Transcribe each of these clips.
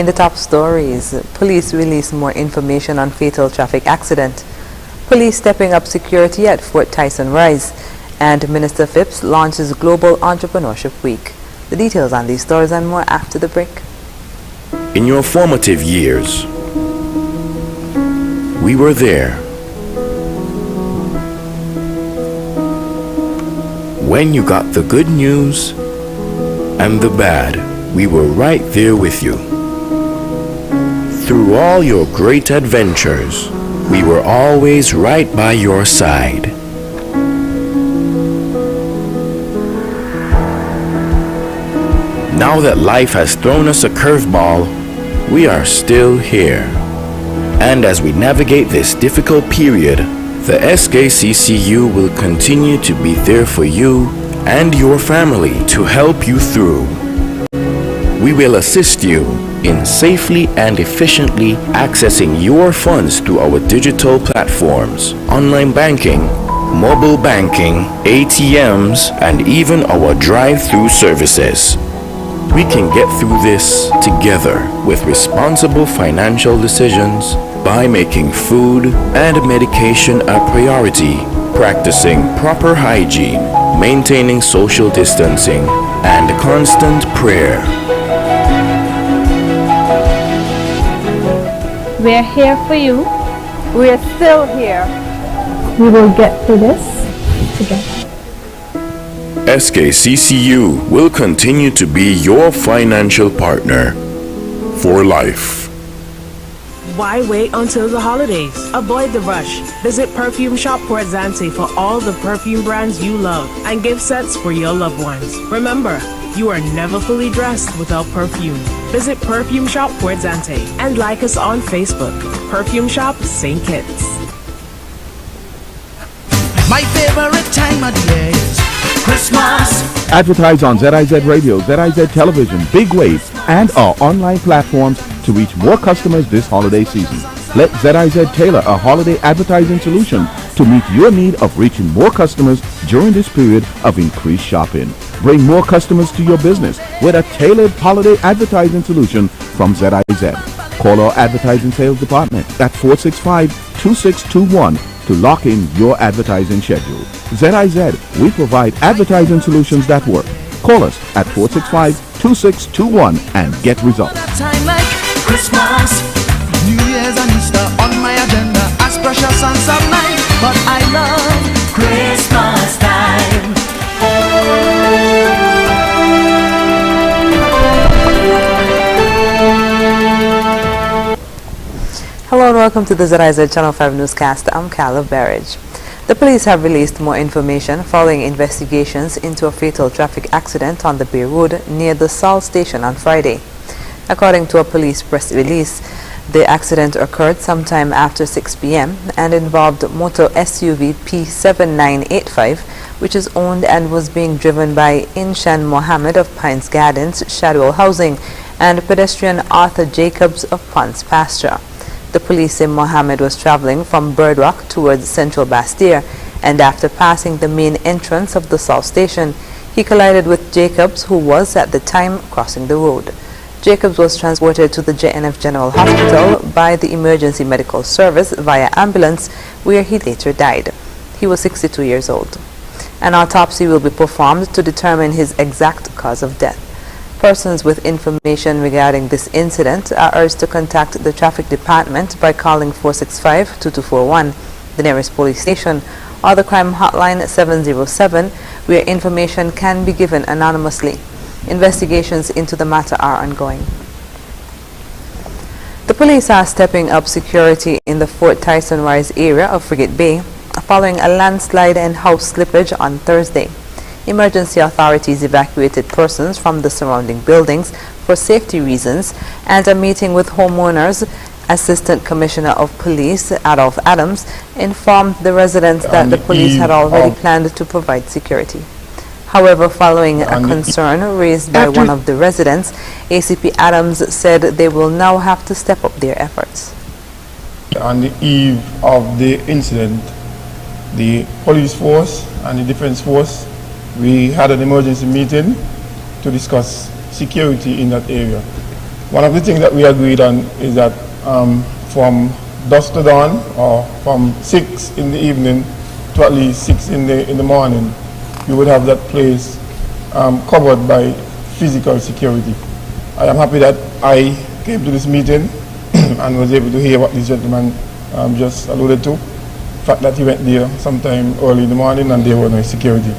the top stories, police release more information on fatal traffic accident. Police stepping up security at Fort Tyson Rise. And Minister Phipps launches Global Entrepreneurship Week. The details on these stories and more after the break. In your formative years, we were there. When you got the good news and the bad, we were right there with you. Through all your great adventures, we were always right by your side. Now that life has thrown us a curveball, we are still here. And as we navigate this difficult period, the SKCCU will continue to be there for you and your family to help you through. We will assist you in safely and efficiently accessing your funds through our digital platforms, online banking, mobile banking, ATMs, and even our drive-through services. We can get through this together with responsible financial decisions by making food and medication a priority, practicing proper hygiene, maintaining social distancing, and constant prayer. We're here for you. We're still here. We will get through this together. SKCCU will continue to be your financial partner for life. Why wait until the holidays? Avoid the rush. Visit Perfume Shop Port Zante for all the perfume brands you love and gift sets for your loved ones. Remember, you are never fully dressed without perfume. Visit Perfume Shop Port Zante and like us on Facebook. Perfume Shop St. Kitts. My favorite time of the year is Christmas. Advertise on ZIZ Radio, ZIZ Television, Big Wave, and our online platforms to reach more customers this holiday season. Let ZIZ tailor a holiday advertising solution to meet your need of reaching more customers during this period of increased shopping. Bring more customers to your business with a tailored holiday advertising solution from ZIZ. Call our advertising sales department at 465-2621 to lock in your advertising schedule. ZIZ, we provide advertising solutions that work. Call us at 465-2621 and get results. Time like Christmas, New Year's and Easter on my agenda as precious and sublime. But I love Christmas time. Hello and welcome to the ZIZ Channel 5 newscast. I'm Carla Berridge. The police have released more information following investigations into a fatal traffic accident on the Bay Road near the Salt Station on Friday. According to a police press release, the accident occurred sometime after 6 p.m. and involved motor SUV P7985, which is owned and was being driven by Inshan Mohammed of Pines Gardens, Shadwell Housing, and pedestrian Arthur Jacobs of Ponds Pasture. The police say Mohammed was traveling from Bird Rock towards Central Bastille, and after passing the main entrance of the Salt Station, he collided with Jacobs, who was at the time crossing the road. Jacobs was transported to the JNF General Hospital by the Emergency Medical Service via ambulance, where he later died. He was 62 years old. An autopsy will be performed to determine his exact cause of death. Persons with information regarding this incident are urged to contact the Traffic Department by calling 465-2241, the nearest police station, or the crime hotline 707, where information can be given anonymously. Investigations into the matter are ongoing. The police are stepping up security in the Fort Tyson Rise area of Frigate Bay following a landslide and house slippage on Thursday. Emergency authorities evacuated persons from the surrounding buildings for safety reasons, and a meeting with homeowners, Assistant Commissioner of Police Adolph Adams informed the residents that the police had already planned to provide security. However, following a concern raised by one of the residents, ACP Adams said they will now have to step up their efforts. On the eve of the incident, the police force and the defense force, we had an emergency meeting to discuss security in that area. One of the things that we agreed on is that from dusk to dawn, or from 6 in the evening to at least 6 in the morning, you would have that place covered by physical security. I am happy that I came to this meeting and was able to hear what this gentleman just alluded to. The fact that he went there sometime early in the morning and there were no security.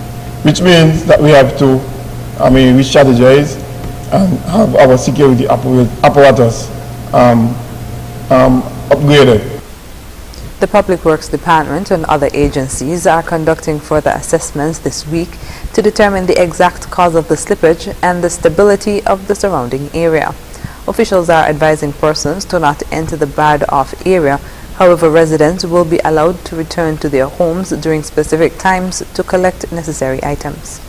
Which means that we have to, we strategize and have our security apparatus upgraded. The Public Works Department and other agencies are conducting further assessments this week to determine the exact cause of the slippage and the stability of the surrounding area. Officials are advising persons to not enter the barred-off area. However, residents will be allowed to return to their homes during specific times to collect necessary items.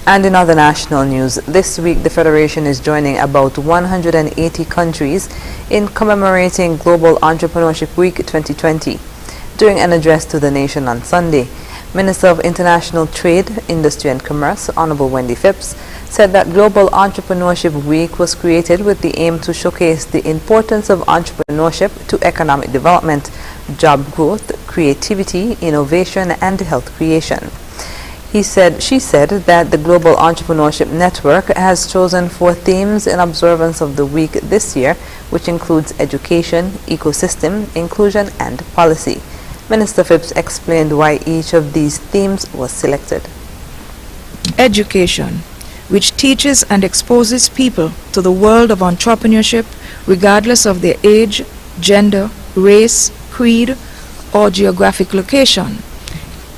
And in other national news, this week the Federation is joining about 180 countries in commemorating Global Entrepreneurship Week 2020. During an address to the nation on Sunday, Minister of International Trade, Industry and Commerce, Honorable Wendy Phipps, said that Global Entrepreneurship Week was created with the aim to showcase the importance of entrepreneurship to economic development, job growth, creativity, innovation, and health creation. She said that the Global Entrepreneurship Network has chosen 4 themes in observance of the week this year, which includes education, ecosystem, inclusion, and policy. Minister Phipps explained why each of these themes was selected. Education, which teaches and exposes people to the world of entrepreneurship regardless of their age, gender, race, creed, or geographic location.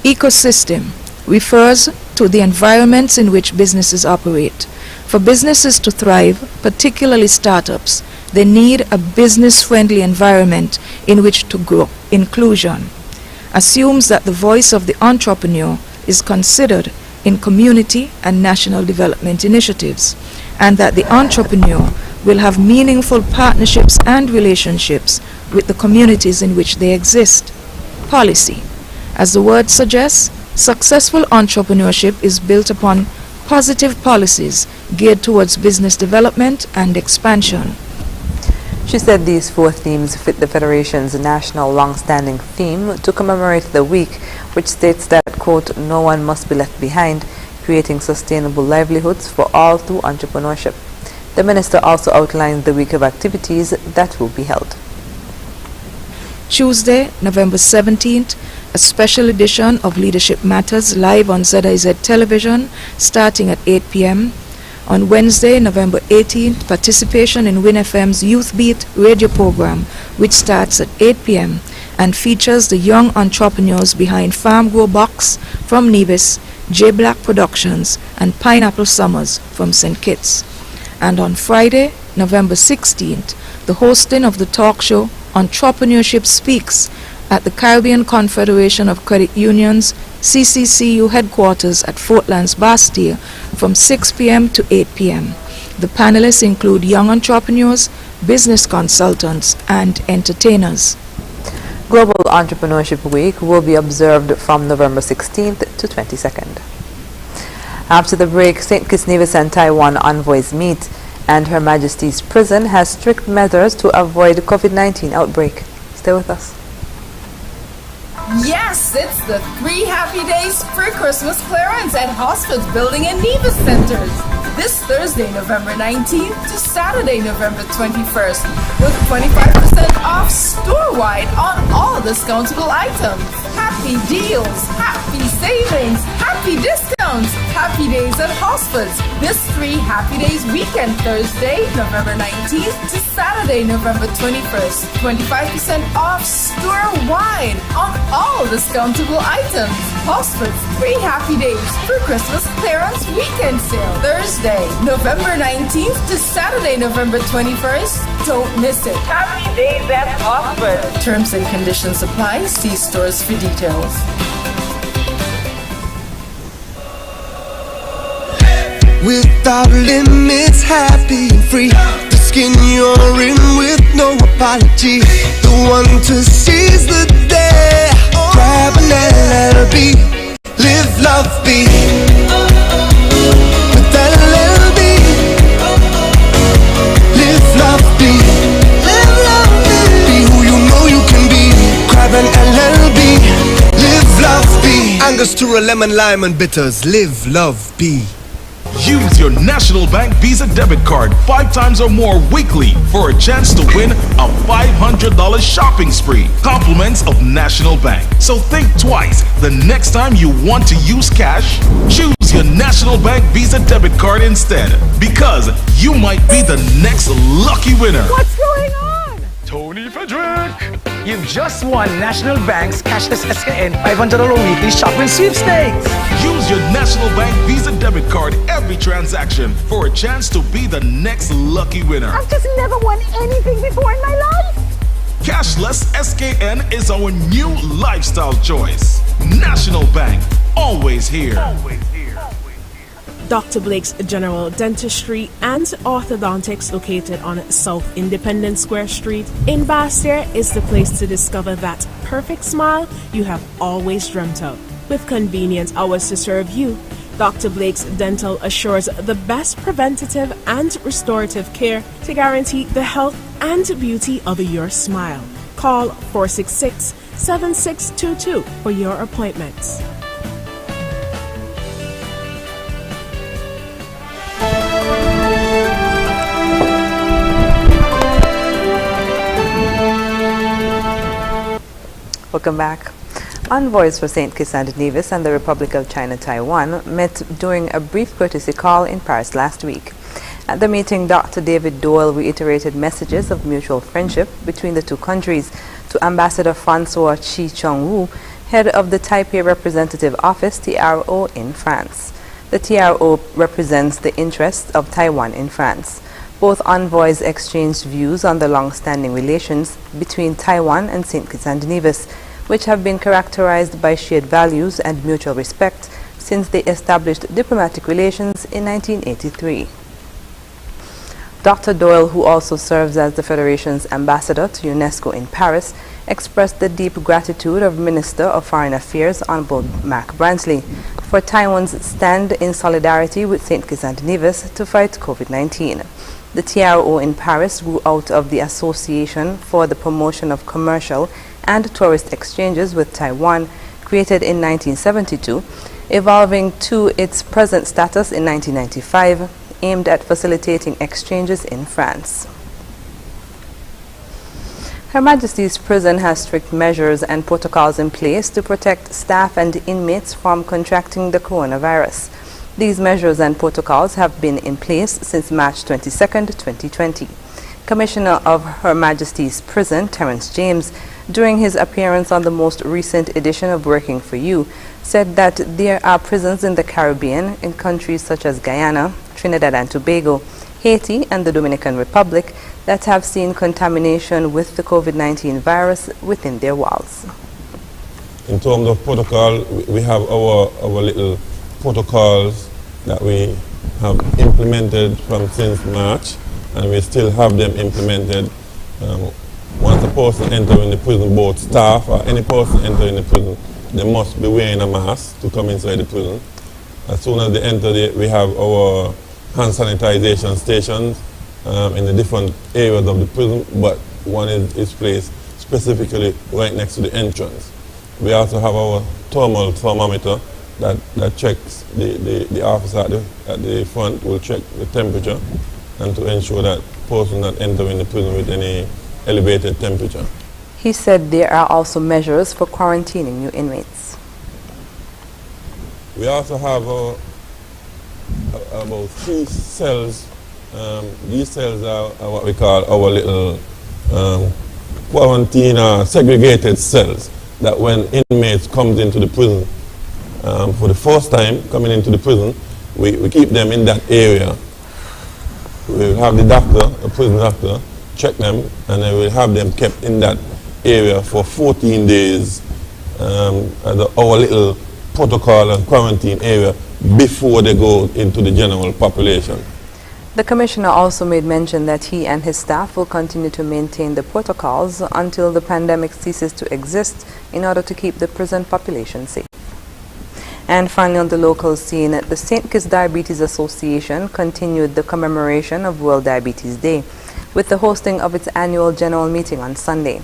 Ecosystem refers to the environments in which businesses operate. For businesses to thrive, particularly startups, they need a business-friendly environment in which to grow. Inclusion assumes that the voice of the entrepreneur is considered in community and national development initiatives, and that the entrepreneur will have meaningful partnerships and relationships with the communities in which they exist. Policy, as the word suggests, successful entrepreneurship is built upon positive policies geared towards business development and expansion. She said these 4 themes fit the Federation's national long-standing theme to commemorate the week, which states that, quote, no one must be left behind, creating sustainable livelihoods for all through entrepreneurship. The minister also outlined the week of activities that will be held. Tuesday, November 17th, a special edition of Leadership Matters live on ZIZ television starting at 8 p.m. On Wednesday, November 18th, participation in WinFM's Youth Beat radio program, which starts at 8 p.m. and features the young entrepreneurs behind Farm Grow Box from Nevis, J Black Productions, and Pineapple Summers from St. Kitts. And on Friday, November 16th, the hosting of the talk show Entrepreneurship Speaks at the Caribbean Confederation of Credit Unions CCCU headquarters at Fortlands Bastille from 6 p.m. to 8 p.m. The panelists include young entrepreneurs, business consultants, and entertainers. Global Entrepreneurship Week will be observed from November 16th to 22nd. After the break, St. Kitts Nevis and Taiwan envoys meet, and Her Majesty's Prison has strict measures to avoid COVID-19 outbreak. Stay with us. Yes, it's the 3 Happy Days pre-Christmas clearance at Hospice Building and Nevis Centers. This Thursday, November 19th to Saturday, November 21st, with 25% off store-wide on all discountable items. Happy deals, happy savings, happy discounts, happy days at Hospice. This 3 Happy Days weekend, Thursday, November 19th to Saturday, November 21st. 25% off store-wide on all discountable items. Hospice 3 Happy Days pre-Christmas clearance weekend sale. Thursday, November 19th to Saturday, November 21st. Don't miss it. Happy Days at Hospice. Terms and conditions apply. See stores for details. Without limits, happy and free. The skin you're in with no apology. The one to seize the day. Grab an LLB. Live, love, be. With LLB. LB, live, love, be. Angus to a lemon, lime and bitters, live, love, be. Use your National Bank Visa debit card 5 times or more weekly for a chance to win a $500 shopping spree. Compliments of National Bank. So think twice the next time you want to use cash. Choose your National Bank Visa debit card instead, because you might be the next lucky winner. What's going on? Tony Frederick! You've just won National Bank's cashless SKN $500 weekly shopping sweepstakes. Use your National Bank Visa debit card every transaction for a chance to be the next lucky winner. I've just never won anything before in my life. Cashless SKN is our new lifestyle choice. National Bank, always here. Always here. Dr. Blake's General Dentistry and Orthodontics, located on South Independence Square Street in Basseterre, is the place to discover that perfect smile you have always dreamt of. With convenient hours to serve you, Dr. Blake's Dental assures the best preventative and restorative care to guarantee the health and beauty of your smile. Call 466-7622 for your appointments. Welcome back. Envoys for St. Kitts and Nevis and the Republic of China Taiwan met during a brief courtesy call in Paris last week. At the meeting, Dr. David Doyle reiterated messages of mutual friendship between the two countries to Ambassador Francois Chi Chong-Wu, head of the Taipei Representative Office, TRO, in France. The TRO represents the interests of Taiwan in France. Both envoys exchanged views on the long-standing relations between Taiwan and St. Kitts and Nevis, which have been characterized by shared values and mutual respect since they established diplomatic relations in 1983. Dr. Doyle, who also serves as the Federation's ambassador to UNESCO in Paris, expressed the deep gratitude of Minister of Foreign Affairs Honorable Mark Bransley for Taiwan's stand in solidarity with St. Kitts and Nevis to fight COVID-19. The TRO in Paris grew out of the Association for the Promotion of Commercial and Tourist Exchanges with Taiwan, created in 1972, evolving to its present status in 1995, aimed at facilitating exchanges in France. Her Majesty's Prison has strict measures and protocols in place to protect staff and inmates from contracting the coronavirus. These measures and protocols have been in place since March 22, 2020. Commissioner of Her Majesty's Prison, Terence James, during his appearance on the most recent edition of Working for You, said that there are prisons in the Caribbean in countries such as Guyana, Trinidad and Tobago, Haiti and the Dominican Republic that have seen contamination with the COVID-19 virus within their walls. In terms of protocol, we have our little protocols that we have implemented from since March, and we still have them implemented. Once a person entering the prison, both staff or any person entering the prison, they must be wearing a mask to come inside the prison. As soon as they enter, we have our hand sanitization stations in the different areas of the prison, but one is placed specifically right next to the entrance. We also have our thermal thermometer that checks the officer at the front will check the temperature and to ensure that person not entering the prison with any elevated temperature. He said there are also measures for quarantining new inmates. We also have about 3 cells. These cells are what we call our little quarantine segregated cells, that when inmates comes into the prison for the first time coming into the prison, we keep them in that area. We'll have the doctor, a prison doctor, check them, and then we'll have them kept in that area for 14 days at our little protocol and quarantine area before they go into the general population. The Commissioner also made mention that he and his staff will continue to maintain the protocols until the pandemic ceases to exist in order to keep the prison population safe. And finally, on the local scene, the St. Kitts Diabetes Association continued the commemoration of World Diabetes Day with the hosting of its annual general meeting on Sunday.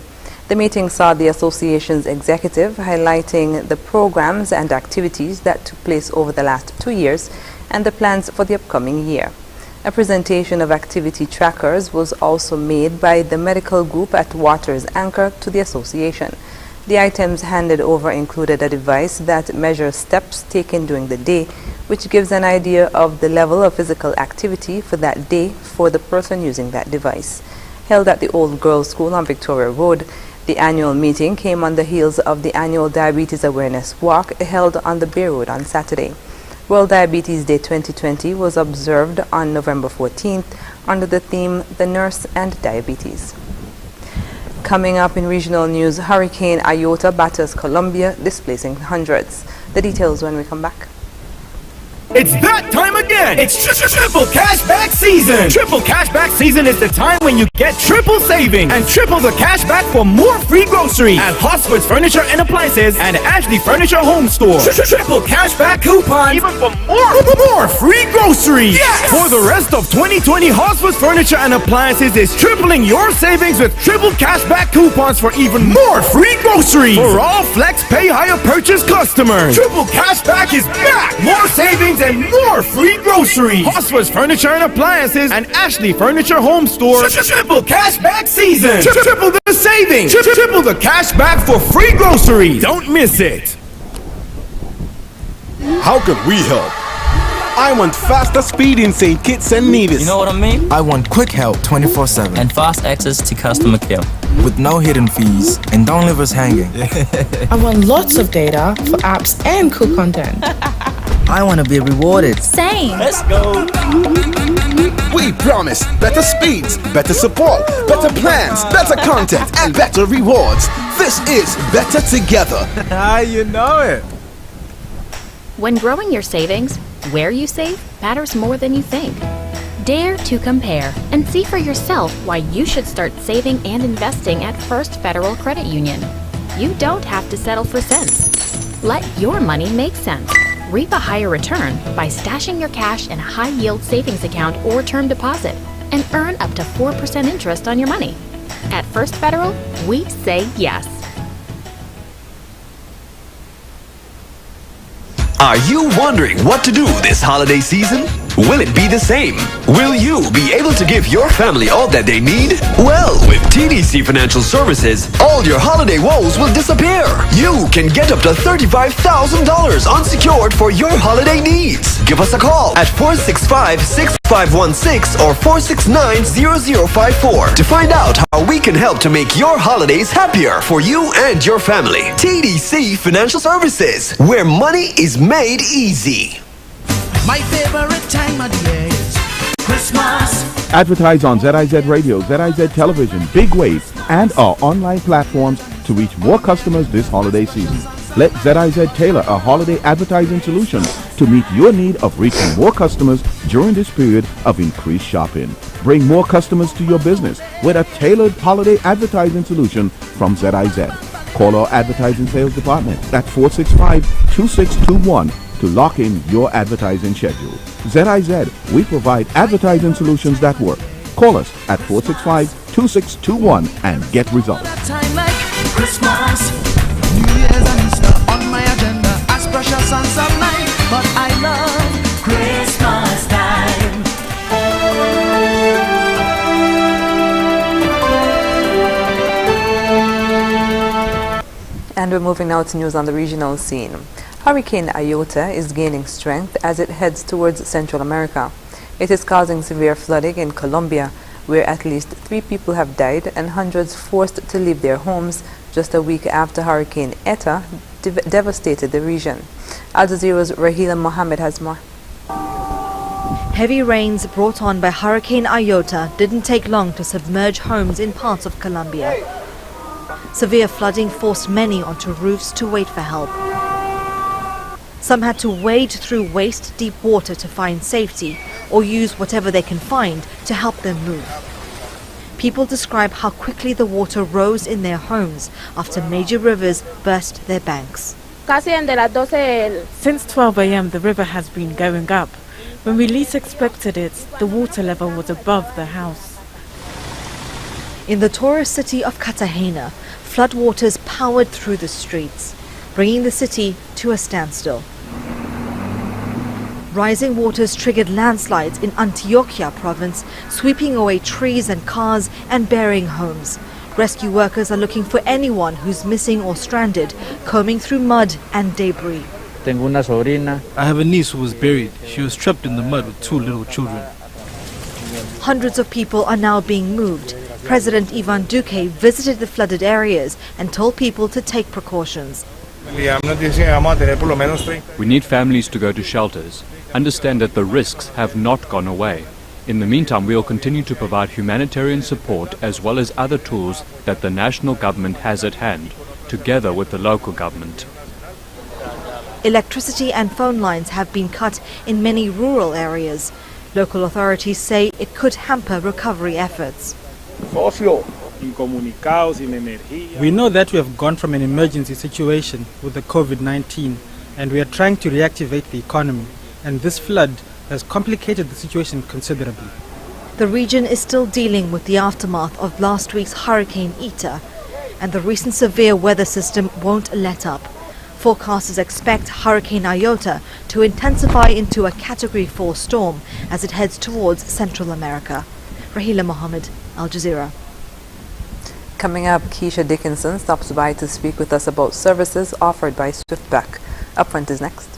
The meeting saw the association's executive highlighting the programs and activities that took place over the last 2 years and the plans for the upcoming year. A presentation of activity trackers was also made by the medical group at Waters Anchor to the association. The items handed over included a device that measures steps taken during the day, which gives an idea of the level of physical activity for that day for the person using that device. Held at the Old Girls School on Victoria Road, the annual meeting came on the heels of the annual Diabetes Awareness Walk held on the Bay Road on Saturday. World Diabetes Day 2020 was observed on November 14th under the theme The Nurse and Diabetes. Coming up in regional news, Hurricane Iota batters Colombia, displacing hundreds. The details when we come back. It's that time again! It's triple cashback season! Triple cashback season is the time when you get triple savings and triple the cashback for more free groceries at Hosford's Furniture and Appliances and Ashley Furniture Home Store. Triple cashback coupons even for more free groceries! Yes! For the rest of 2020, Hosford's Furniture and Appliances is tripling your savings with triple cashback coupons for even more free groceries for all Flex Pay Higher purchase customers. Triple cashback is back! More savings and more free groceries. Hosford's Furniture and Appliances and Ashley Furniture Home Store. Triple cashback season. Triple the savings. Triple the cashback for free groceries. Don't miss it. How could we help? I want faster speed in St. Kitts and Nevis. You know what I mean? I want quick help 24/7 and fast access to customer care with no hidden fees and don't leave us hanging. I want lots of data for apps and cool content. I want to be rewarded. Same. Let's go. We promise better speeds, better support, better plans, better content, and better rewards. This is Better Together. You know it. When growing your savings, where you save matters more than you think. Dare to compare and see for yourself why you should start saving and investing at First Federal Credit Union. You don't have to settle for cents. Let your money make sense. Reap a higher return by stashing your cash in a high-yield savings account or term deposit and earn up to 4% interest on your money. At First Federal, we say yes. Are you wondering what to do this holiday season? Will it be the same? Will you be able to give your family all that they need? Well, with TDC Financial Services, all your holiday woes will disappear. You can get up to $35,000 unsecured for your holiday needs. Give us a call at 465-6516 or 469-0054 to find out how we can help to make your holidays happier for you and your family. TDC Financial Services, where money is made easy. My favorite time of the year is Christmas. Advertise on ZIZ Radio, ZIZ Television, Big Wave, and our online platforms to reach more customers this holiday season. Let ZIZ tailor a holiday advertising solution to meet your need of reaching more customers during this period of increased shopping. Bring more customers to your business with a tailored holiday advertising solution from ZIZ. Call our advertising sales department at 465-2621 to lock in your advertising schedule. ZIZ, we provide advertising solutions that work. Call us at 465-2621 and get results. Time like Christmas, New Year's and Easter on my agenda as precious and sublime, but I love Christmas time. And we're moving now to news on the regional scene. Hurricane Iota is gaining strength as it heads towards Central America. It is causing severe flooding in Colombia, where at least 3 people have died and hundreds forced to leave their homes just a week after Hurricane Eta devastated the region. Al Jazeera's Rahila Mohammed has more. Heavy rains brought on by Hurricane Iota didn't take long to submerge homes in parts of Colombia. Severe flooding forced many onto roofs to wait for help. Some had to wade through waist-deep water to find safety or use whatever they can find to help them move. People describe how quickly the water rose in their homes after major rivers burst their banks. Since 12 a.m. the river has been going up. When we least expected it, the water level was above the house. In the tourist city of Cartagena, floodwaters powered through the streets, bringing the city to a standstill. Rising waters triggered landslides in Antioquia province, sweeping away trees and cars and burying homes. Rescue workers are looking for anyone who's missing or stranded, combing through mud and debris. I have a niece who was buried. She was trapped in the mud with 2 little children. Hundreds of people are now being moved. President Ivan Duque visited the flooded areas and told people to take precautions. We need families to go to shelters. Understand that the risks have not gone away. In the meantime, we will continue to provide humanitarian support as well as other tools that the national government has at hand, together with the local government. Electricity and phone lines have been cut in many rural areas. Local authorities say it could hamper recovery efforts. We know that we have gone from an emergency situation with the COVID-19 and we are trying to reactivate the economy, and this flood has complicated the situation considerably. The region is still dealing with the aftermath of last week's Hurricane Eta, and the recent severe weather system won't let up. Forecasters expect Hurricane Iota to intensify into a Category 4 storm as it heads towards Central America. Rahila Mohammed, Al Jazeera. Coming up, Keisha Dickinson stops by to speak with us about services offered by Swiftback. Upfront is next.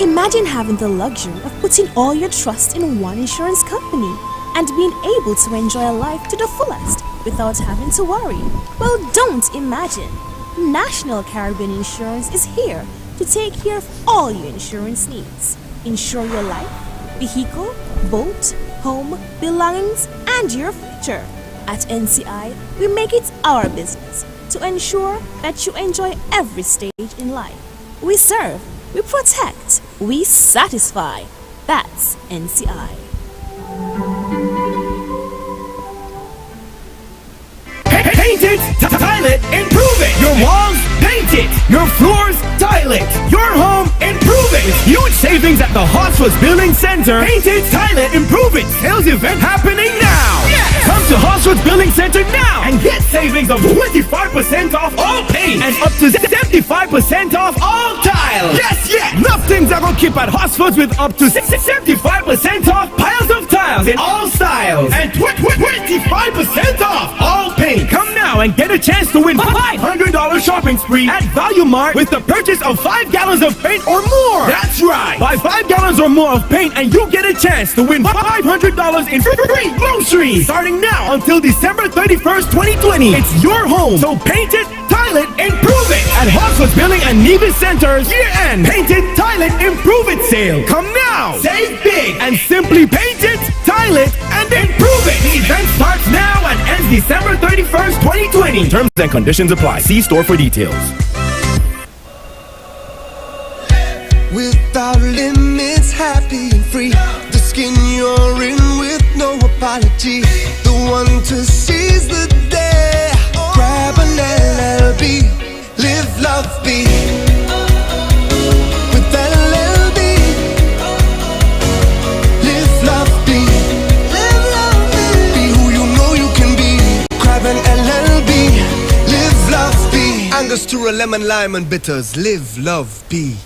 Imagine having the luxury of putting all your trust in one insurance company and being able to enjoy life to the fullest without having to worry. Well, don't imagine. National Caribbean Insurance is here to take care of all your insurance needs. Insure your life, vehicle, boat, home, belongings, and your future. At NCI, we make it our business to ensure that you enjoy every stage in life. We serve, we protect, we satisfy. That's NCI. Paint it, tile it, improve it. Your walls, paint it. Your floors, tile it. Your home, improve it. With huge savings at the Hotspurs Building Center. Paint it, tile it, improve it. Sales event happening now. Yes. Come to Hotspurs Building Center now and get savings of 25% off all paint and up to 75% off all tiles. Yes, yes. Nothing's ever keep at Hotspurs with up to 75% off piles of tiles in all styles and 25% off all paint. Come now and get a chance to win $500 shopping spree at Value Mart with the purchase of 5 gallons of paint or more. That's right. Buy 5 gallons or more of paint and you get a chance to win $500 in free groceries starting now until December 31st, 2020. It's your home, so paint it, tile it, improve it at Hotspurs Building and Nevis Center's year-end Paint It, Tile It, Improve It sale. Come now, save big, and simply paint it, tile it, and improve it. The event starts now and ends December 31st, 2020. Terms and conditions apply. See store for details. Without limits, happy and free. The skin you're in with no apology. The one to seize the day. Grab an LLB. Live, love, be. With LLB. Live, love, be. Live, love, be. Be who you know you can be. Grab an LLB. Live, love, be. Angostura, lemon, lime and bitters. Live, love, be.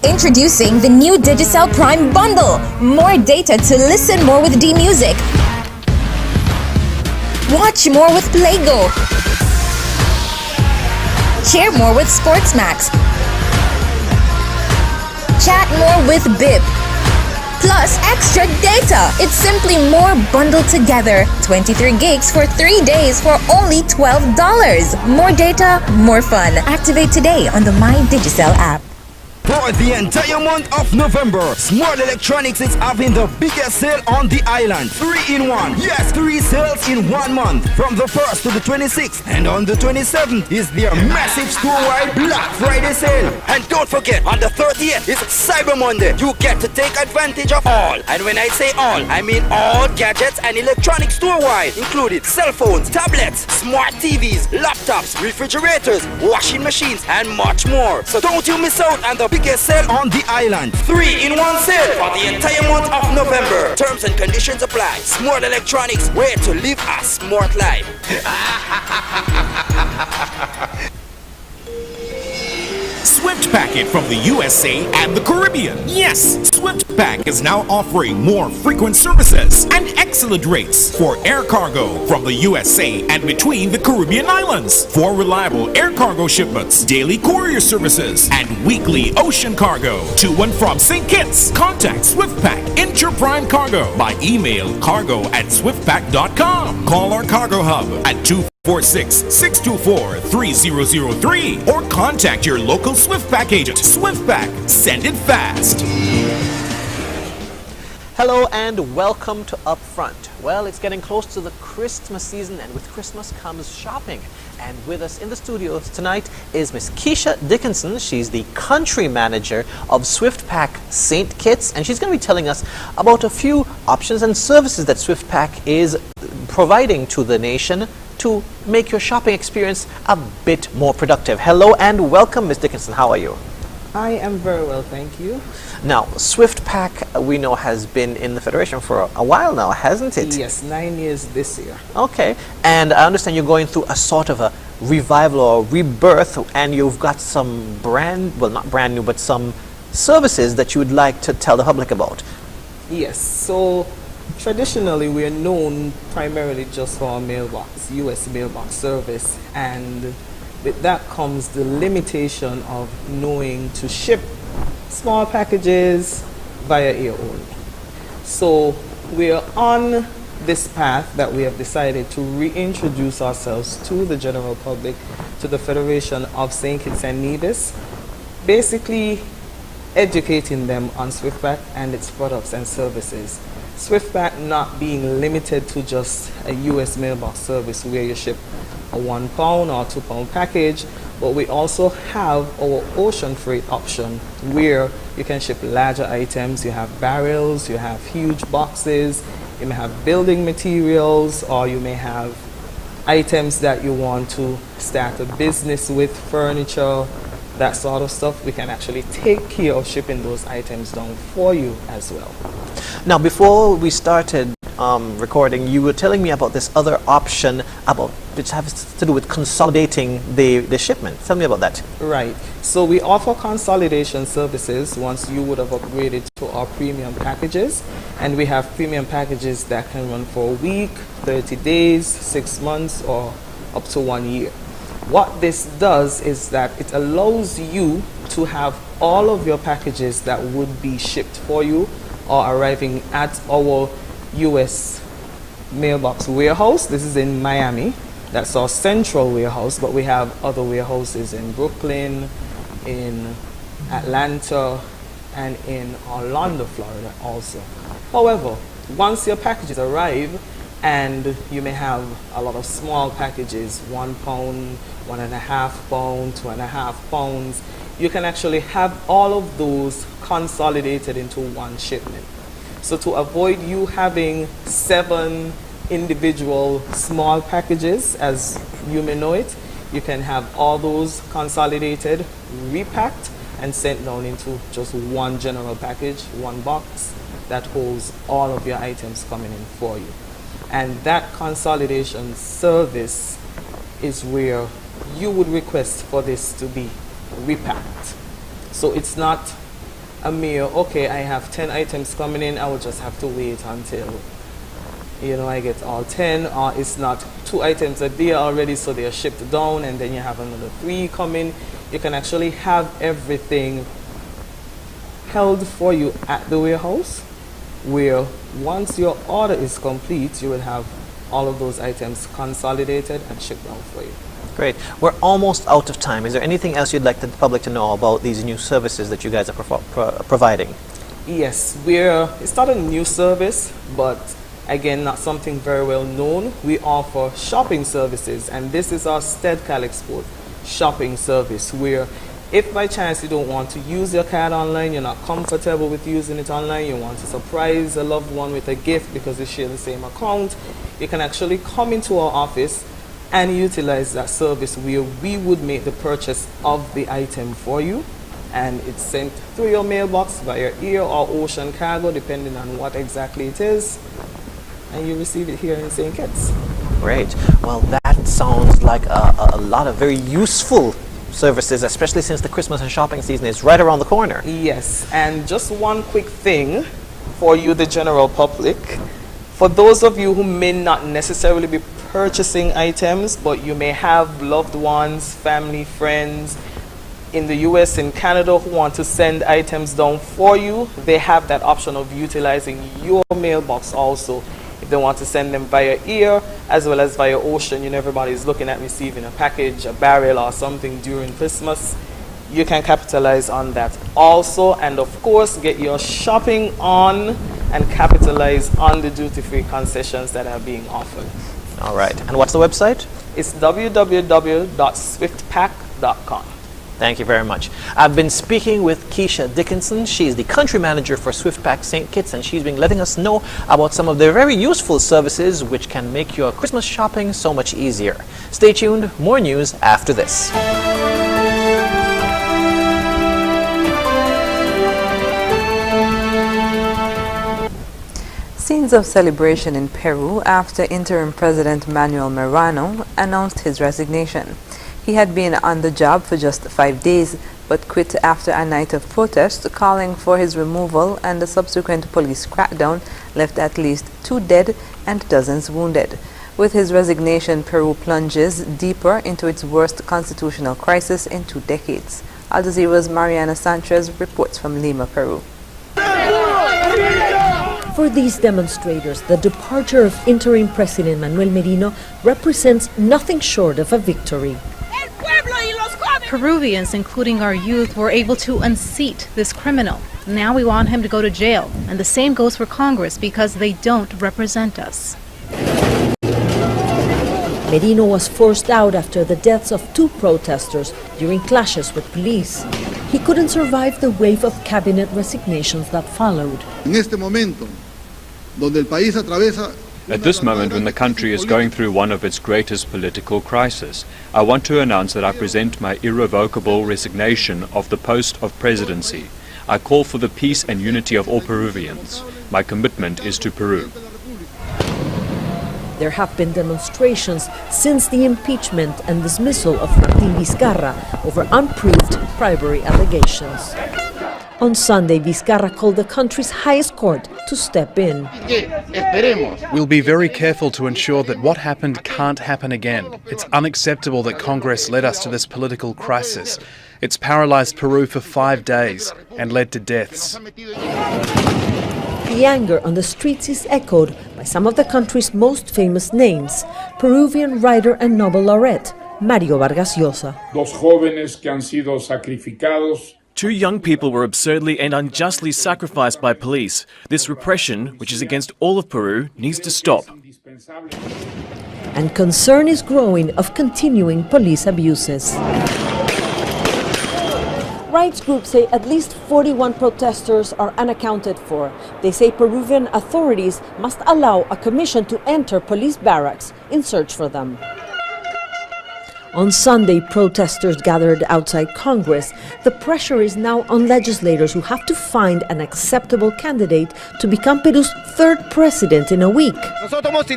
Introducing the new Digicel Prime Bundle. More data to listen more with D-Music. Watch more with Playgo. Share more with Sportsmax. Chat more with Bip. Plus extra data. It's simply more bundled together. 23 gigs for 3 days for only $12. More data, more fun. Activate today on the My Digicel app. For the entire month of November, Smart Electronics is having the biggest sale on the island. 3-in-1. Yes, 3 sales in 1 month. From the 1st to the 26th. And on the 27th is their massive store-wide Black Friday sale. And don't forget, on the 30th is Cyber Monday. You get to take advantage of all. And when I say all, I mean all gadgets and electronics store-wide. Included cell phones, tablets, smart TVs, laptops, refrigerators, washing machines, and much more. So don't you miss out on the biggest sale on the island. 3-in-1 sale for the entire month of November. Terms and conditions apply. Smart Electronics, where to live a smart life. Swift Packet from the USA and the Caribbean. Yes, Swift Pack is now offering more frequent services and excellent rates for air cargo from the USA and between the Caribbean islands. For reliable air cargo shipments, daily courier services, and weekly ocean cargo to and from St. Kitts, contact Swift Pack Interprime Cargo by email cargo@swiftpack.com. Call our cargo hub at 246-624-3003 or contact your local SwiftPack agent. SwiftPack, send it fast. Hello and welcome to Upfront. Well, it's getting close to the Christmas season, and with Christmas comes shopping. And with us in the studio tonight is Miss Keisha Dickinson. She's the country manager of SwiftPack St. Kitts, and she's going to be telling us about a few options and services that SwiftPack is providing to the nation to make your shopping experience a bit more productive. Hello and welcome, Ms. Dickinson. How are you? I am very well, thank you. Now, SwiftPack, we know, has been in the Federation for a while now, hasn't it? Yes, 9 years this year. Okay, and I understand you're going through a sort of a revival or rebirth, and you've got some not brand new, but some services that you would like to tell the public about. Yes, so traditionally we are known primarily just for our mailbox, US mailbox service, and with that comes the limitation of knowing to ship small packages via air only. So we are on this path that we have decided to reintroduce ourselves to the general public, to the Federation of St. Kitts and Nevis, basically educating them on SwiftPack and its products and services. SwiftPack not being limited to just a US mailbox service where you ship a 1 pound or 2 pound package, but we also have our ocean freight option where you can ship larger items. You have barrels, you have huge boxes, you may have building materials, or you may have items that you want to start a business with, furniture, that sort of stuff. We can actually take care of shipping those items down for you as well. Now, before we started recording, you were telling me about this other option which has to do with consolidating the shipment. Tell me about that. Right. So we offer consolidation services once you would have upgraded to our premium packages. And we have premium packages that can run for a week, 30 days, 6 months, or up to 1 year. What this does is that it allows you to have all of your packages that would be shipped for you or arriving at our US mailbox warehouse. This is in Miami. That's our central warehouse, but we have other warehouses in Brooklyn, in Atlanta, and in Orlando, Florida also. However, once your packages arrive, and you may have a lot of small packages, 1 pound, 1.5 pound, 2.5 pounds, you can actually have all of those consolidated into one shipment. So to avoid you having 7 individual small packages, as you may know it, you can have all those consolidated, repacked, and sent down into just one general package, one box that holds all of your items coming in for you. And that consolidation service is where you would request for this to be repacked. So it's not a mere, okay, I have 10 items coming in, I will just have to wait until, I get all 10, or it's not 2 items a day already, so they are shipped down, and then you have another 3 coming. You can actually have everything held for you at the warehouse, where once your order is complete, you will have all of those items consolidated and shipped out for you. Great. We're almost out of time. Is there anything else you'd like the public to know about these new services that you guys are providing? Yes, it's not a new service, but again, not something very well known. We offer shopping services, and this is our Steadcal Export shopping service, where if by chance you don't want to use your card online, you're not comfortable with using it online, you want to surprise a loved one with a gift because you share the same account, you can actually come into our office and utilize that service where we would make the purchase of the item for you. and it's sent through your mailbox via air or ocean cargo, depending on what exactly it is, and you receive it here in St. Kitts. Great. Well, that sounds like a lot of very useful services, especially since the Christmas and shopping season is right around the corner. Yes, and just one quick thing for you, the general public. For those of you who may not necessarily be purchasing items, but you may have loved ones, family, friends in the US and Canada who want to send items down for you, they have that option of utilizing your mailbox also. If they want to send them via air as well as via ocean, you know, everybody's looking at receiving a package, a barrel or something during Christmas. You can capitalize on that also, and of course get your shopping on and capitalize on the duty-free concessions that are being offered. All right, and what's the website? It's www.swiftpack.com. Thank you very much. I've been speaking with Keisha Dickinson. She's the country manager for SwiftPack St. Kitts, and she's been letting us know about some of their very useful services which can make your Christmas shopping so much easier. Stay tuned, more news after this. Scenes of celebration in Peru after interim President Manuel Merano announced his resignation. He had been on the job for just 5 days, but quit after a night of protest calling for his removal, and the subsequent police crackdown left at least 2 dead and dozens wounded. With his resignation, Peru plunges deeper into its worst constitutional crisis in 2 decades. Al Jazeera's Mariana Sanchez reports from Lima, Peru. For these demonstrators, the departure of interim President Manuel Merino represents nothing short of a victory. Peruvians, including our youth, were able to unseat this criminal. Now we want him to go to jail. And the same goes for Congress because they don't represent us. Merino was forced out after the deaths of 2 protesters during clashes with police. He couldn't survive the wave of cabinet resignations that followed. At this moment, when the country is going through one of its greatest political crises, I want to announce that I present my irrevocable resignation of the post of presidency. I call for the peace and unity of all Peruvians. My commitment is to Peru. There have been demonstrations since the impeachment and dismissal of Martín Vizcarra over unproved bribery allegations. On Sunday, Vizcarra called the country's highest court to step in. We'll be very careful to ensure that what happened can't happen again. It's unacceptable that Congress led us to this political crisis. It's paralyzed Peru for 5 days and led to deaths. The anger on the streets is echoed by some of the country's most famous names. Peruvian writer and Nobel laureate Mario Vargas Llosa. 2 young people were absurdly and unjustly sacrificed by police. This repression, which is against all of Peru, needs to stop. And concern is growing of continuing police abuses. Rights groups say at least 41 protesters are unaccounted for. They say Peruvian authorities must allow a commission to enter police barracks in search for them. On Sunday, protesters gathered outside Congress. The pressure is now on legislators who have to find an acceptable candidate to become Peru's 3rd president in a week.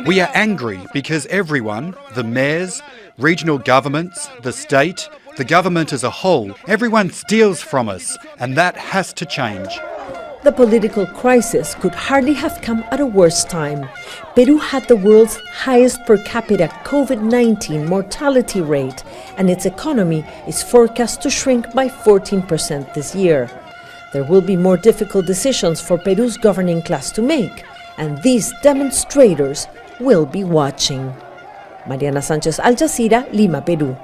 We are angry because everyone, the mayors, regional governments, the state, the government as a whole, everyone steals from us, and that has to change. The political crisis could hardly have come at a worse time. Peru had the world's highest per capita COVID-19 mortality rate, and its economy is forecast to shrink by 14% this year. There will be more difficult decisions for Peru's governing class to make, and these demonstrators will be watching. Mariana Sanchez, Al Jazeera, Lima, Peru.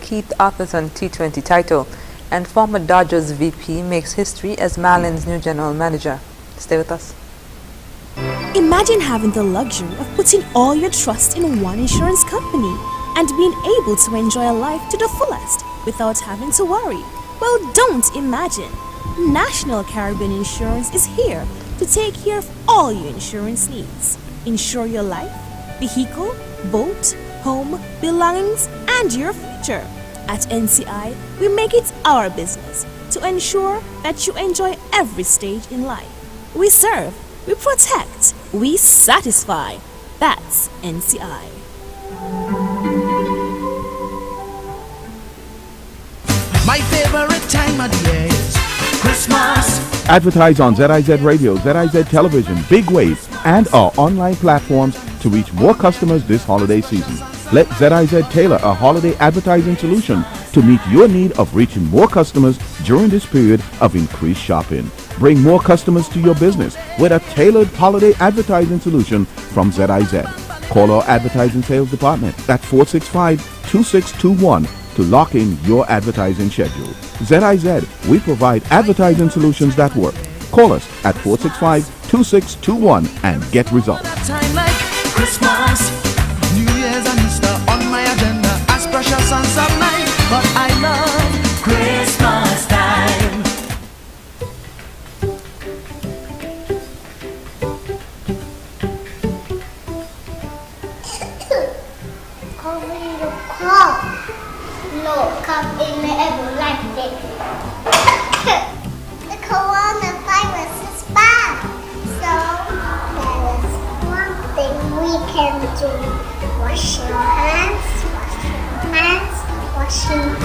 Keith Atherton T20 title, and former Dodgers VP makes history as Marlins' new general manager. Stay with us. Imagine having the luxury of putting all your trust in one insurance company and being able to enjoy a life to the fullest without having to worry. Well, don't imagine. National Caribbean Insurance is here to take care of all your insurance needs. Insure your life, vehicle, boat, home, belongings, and your future. At NCI, we make it our business to ensure that you enjoy every stage in life. We serve, we protect, we satisfy. That's NCI. My favorite time of the year is Christmas. Advertise on ZIZ Radio, ZIZ Television, Big Wave, and our online platforms to reach more customers this holiday season. Let ZIZ tailor a holiday advertising solution to meet your need of reaching more customers during this period of increased shopping. Bring more customers to your business with a tailored holiday advertising solution from ZIZ. Call our advertising sales department at 465-2621 to lock in your advertising schedule. ZIZ, we provide advertising solutions that work. Call us at 465-2621 and get results. Time like Christmas, New Year's and Easter on my agenda as precious and sublime. But I love Christmas time. Come in ever like this. The coronavirus is bad. So there is one thing we can do. Wash your hands, wash your hands, wash your hands.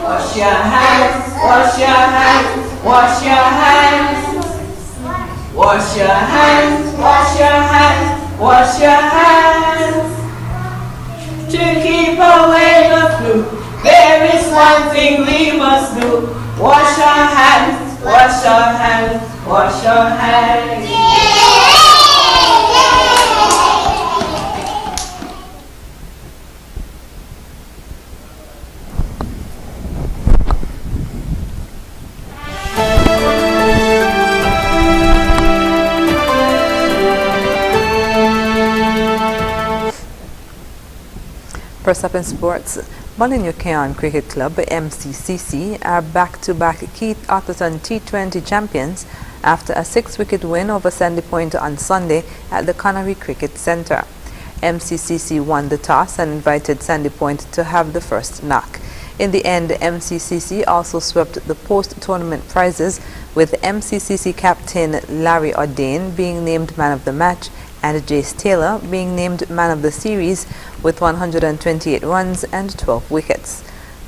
Wash your hands, wash your hands, wash your hands. Wash your hands, wash your hands, wash your hands. To keep away the flu, there is one thing we must do. Wash your hands, wash your hands, wash your hands. First up in sports, Molineux Cricket Club, MCCC, are back-to-back Keith Otterton T20 champions after a 6-wicket win over Sandy Point on Sunday at the Connery Cricket Centre. MCCC won the toss and invited Sandy Point to have the first knock. In the end, MCCC also swept the post-tournament prizes, with MCCC captain Larry Ordain being named man of the match and Jace Taylor being named man of the series with 128 runs and 12 wickets.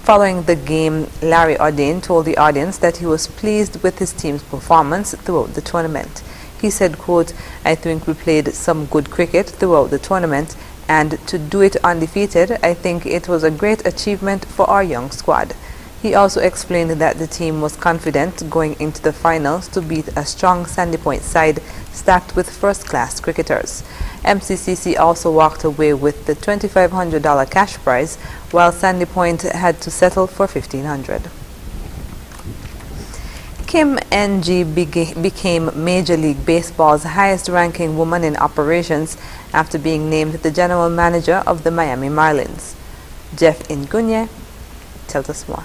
Following the game, Larry Ordain told the audience that he was pleased with his team's performance throughout the tournament. He said, quote, "I think we played some good cricket throughout the tournament, and to do it undefeated, I think it was a great achievement for our young squad." He also explained that the team was confident going into the finals to beat a strong Sandy Point side stacked with first-class cricketers. MCCC also walked away with the $2,500 cash prize, while Sandy Point had to settle for $1,500. Kim Ng became Major League Baseball's highest-ranking woman in operations after being named the general manager of the Miami Marlins. Jeff Ingunye tells us more.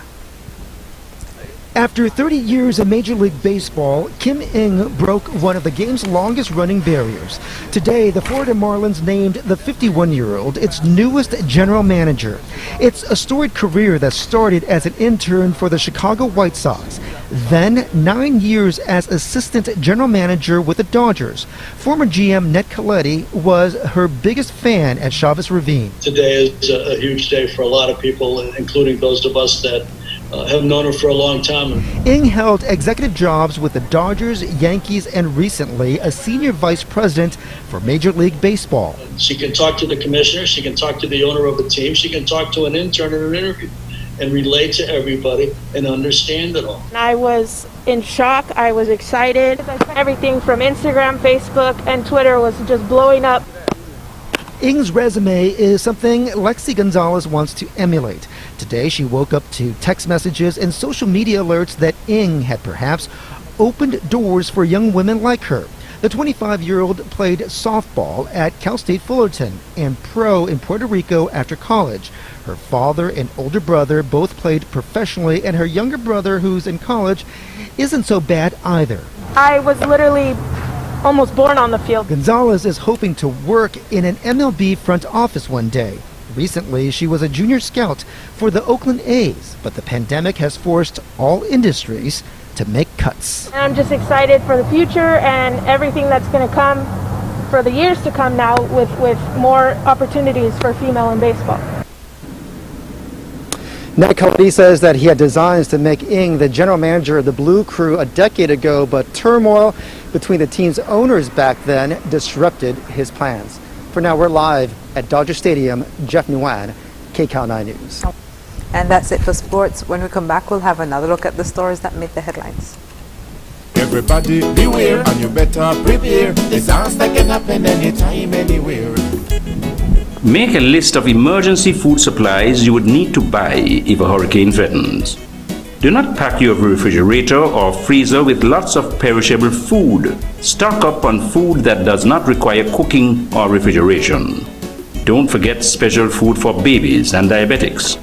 After 30 years of Major League Baseball, Kim Ng broke one of the game's longest-running barriers. Today, the Florida Marlins named the 51-year-old its newest general manager. It's a storied career that started as an intern for the Chicago White Sox, then 9 years as assistant general manager with the Dodgers. Former GM Ned Colletti was her biggest fan at Chavez Ravine. Today is a huge day for a lot of people, including those of us that have known her for a long time. Ng held executive jobs with the Dodgers, Yankees, and recently a senior vice president for Major League Baseball. She can talk to the commissioner, she can talk to the owner of a team, she can talk to an intern in an interview and relate to everybody and understand it all. I was in shock, I was excited. Everything from Instagram, Facebook, and Twitter was just blowing up. Ng's resume is something Lexi Gonzalez wants to emulate. Today, she woke up to text messages and social media alerts that Ng had perhaps opened doors for young women like her. The 25-year-old played softball at Cal State Fullerton and pro in Puerto Rico after college. Her father and older brother both played professionally, and her younger brother, who's in college, isn't so bad either. I was literally almost born on the field. Gonzalez is hoping to work in an MLB front office one day. Recently, she was a junior scout for the Oakland A's, but the pandemic has forced all industries to make cuts. And I'm just excited for the future and everything that's going to come for the years to come now with more opportunities for female in baseball. Ned Colletti says that he had designs to make Ng the general manager of the Blue Crew a decade ago, but turmoil between the team's owners back then disrupted his plans. For now, we're live at Dodger Stadium. Jeff Nguyen, KCAL 9 News. And that's it for sports. When we come back, we'll have another look at the stories that made the headlines. Everybody beware, and you better prepare. Disaster can happen anytime, anywhere. Make a list of emergency food supplies you would need to buy if a hurricane threatens. Do not pack your refrigerator or freezer with lots of perishable food. Stock up on food that does not require cooking or refrigeration. Don't forget special food for babies and diabetics.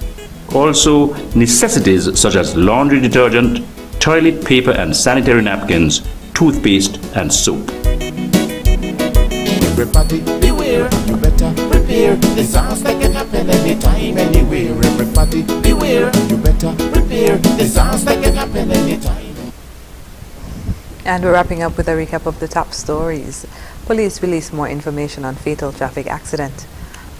Also, necessities such as laundry detergent, toilet paper and sanitary napkins, toothpaste and soap. Everybody beware, you better prepare. Disaster can happen anytime, anywhere. Everybody beware, you better prepare. Disaster can happen anytime. And we're wrapping up with a recap of the top stories. Police release more information on fatal traffic accident.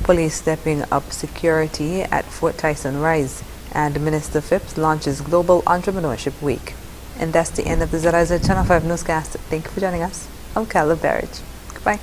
Police stepping up security at Fort Tyson Rise. And Minister Phipps launches Global Entrepreneurship Week. And that's the end of the ZIZ Channel 5 newscast. Thank you for joining us. I'm Carla Barrage. Goodbye.